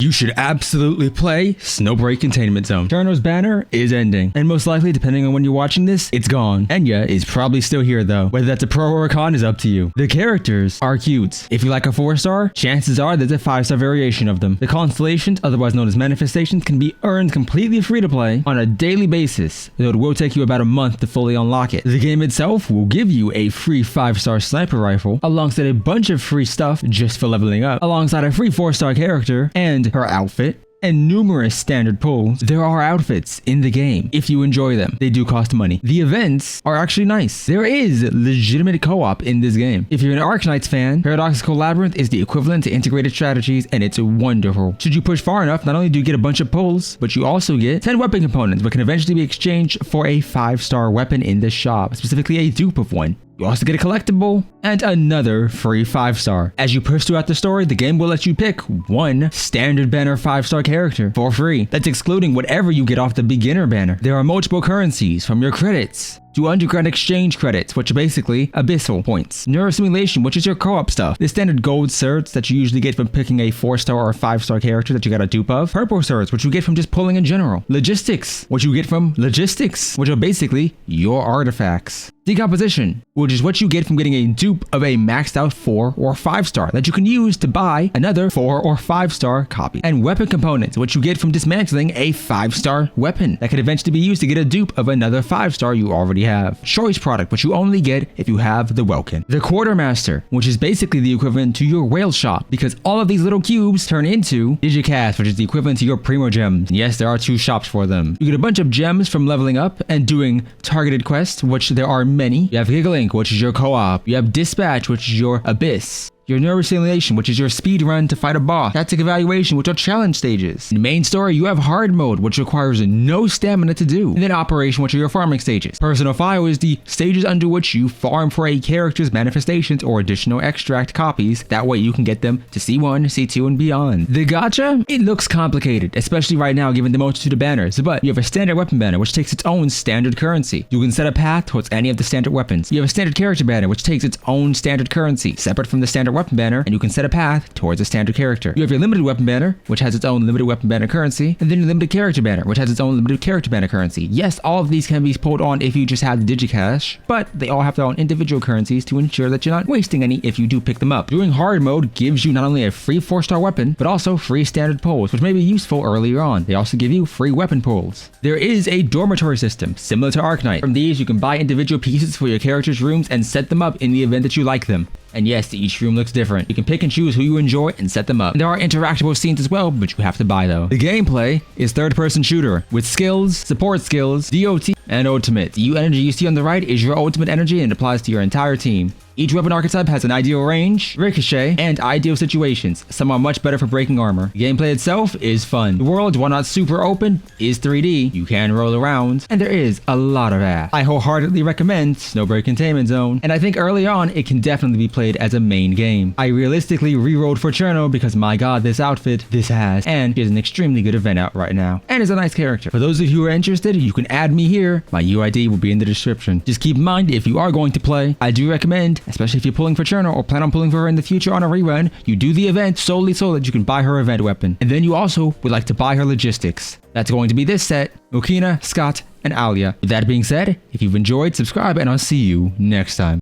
You should absolutely play Snowbreak Containment Zone. Cherno's banner is ending, and most likely, depending on when you're watching this, it's gone. Enya is probably still here though. Whether that's a pro or a con is up to you. The characters are cute. If you like a 4-star, chances are there's a 5-star variation of them. The constellations, otherwise known as manifestations, can be earned completely free to play on a daily basis, though it will take you about a month to fully unlock it. The game itself will give you a free 5-star sniper rifle, alongside a bunch of free stuff just for leveling up, alongside a free 4-star character, and her outfit, and numerous standard pulls. There are outfits in the game if you enjoy them. They do cost money. The events are actually nice. There is legitimate co-op in this game. If you're an Arknights fan, Paradoxical Labyrinth is the equivalent to integrated strategies, and it's wonderful. Should you push far enough, not only do you get a bunch of pulls, but you also get 10 weapon components, but can eventually be exchanged for a 5-star weapon in the shop, specifically a dupe of one. You also get a collectible and another free 5-star. As you push throughout the story, the game will let you pick one standard banner 5-star character for free. That's excluding whatever you get off the beginner banner. There are multiple currencies, from your credits to underground exchange credits, which are basically abyssal points. Neurosimulation, which is your co-op stuff. The standard gold certs that you usually get from picking a 4-star or a 5-star character that you got a dupe of. Purple certs, which you get from just pulling in general. Logistics, which you get from logistics, which are basically your artifacts. Decomposition, which is what you get from getting a dupe of a maxed out 4 or 5-star that you can use to buy another 4 or 5-star copy. And weapon components, which you get from dismantling a 5-star weapon that could eventually be used to get a dupe of another 5-star you already have. Choice product, which you only get if you have the Welkin. The Quartermaster, which is basically the equivalent to your whale shop, because all of these little cubes turn into Digicast, which is the equivalent to your Primo Gems. And yes, there are 2 shops for them. You get a bunch of gems from leveling up and doing targeted quests, which there are many. You have Gigalink, which is your co-op. You have Dispatch, which is your Abyss. Your neurosimulation, which is your speed run to fight a boss. Tactic evaluation, which are challenge stages. In the main story, you have hard mode, which requires no stamina to do. And then operation, which are your farming stages. Personal file is the stages under which you farm for a character's manifestations or additional extract copies. That way you can get them to C1, C2, and beyond. The gacha? It looks complicated, especially right now given the multitude of banners, but you have a standard weapon banner, which takes its own standard currency. You can set a path towards any of the standard weapons. You have a standard character banner, which takes its own standard currency, separate from the standard weapon banner, and you can set a path towards a standard character. You have your limited weapon banner, which has its own limited weapon banner currency, and then your limited character banner, which has its own limited character banner currency. Yes, all of these can be pulled on if you just have the Digicash, but they all have their own individual currencies to ensure that you're not wasting any if you do pick them up. Doing hard mode gives you not only a free 4-star weapon, but also free standard pulls, which may be useful earlier on. They also give you free weapon pulls. There is a dormitory system, similar to Arknight. From these, you can buy individual pieces for your character's rooms and set them up in the event that you like them. And yes, each room looks different. You can pick and choose who you enjoy and set them up. And there are interactable scenes as well, but you have to buy though. The gameplay is third-person shooter with skills, support skills, DOT, and ultimate. The energy you see on the right is your ultimate energy and it applies to your entire team. Each weapon archetype has an ideal range, ricochet, and ideal situations. Some are much better for breaking armor. The gameplay itself is fun. The world, while not super open, is 3D. You can roll around, and there is a lot of ass. I wholeheartedly recommend Snowbreak Containment Zone, and I think early on, it can definitely be played as a main game. I realistically re-rolled for Cherno because my god, this outfit, this has, and she has an extremely good event out right now, and is a nice character. For those of you who are interested, you can add me here. My UID will be in the description. Just keep in mind, if you are going to play, I do recommend, especially if you're pulling for Cherno or plan on pulling for her in the future on a rerun, you do the event solely so that you can buy her event weapon. And then you also would like to buy her logistics. That's going to be this set, Mokina, Scott, and Alia. With that being said, if you've enjoyed, subscribe, and I'll see you next time.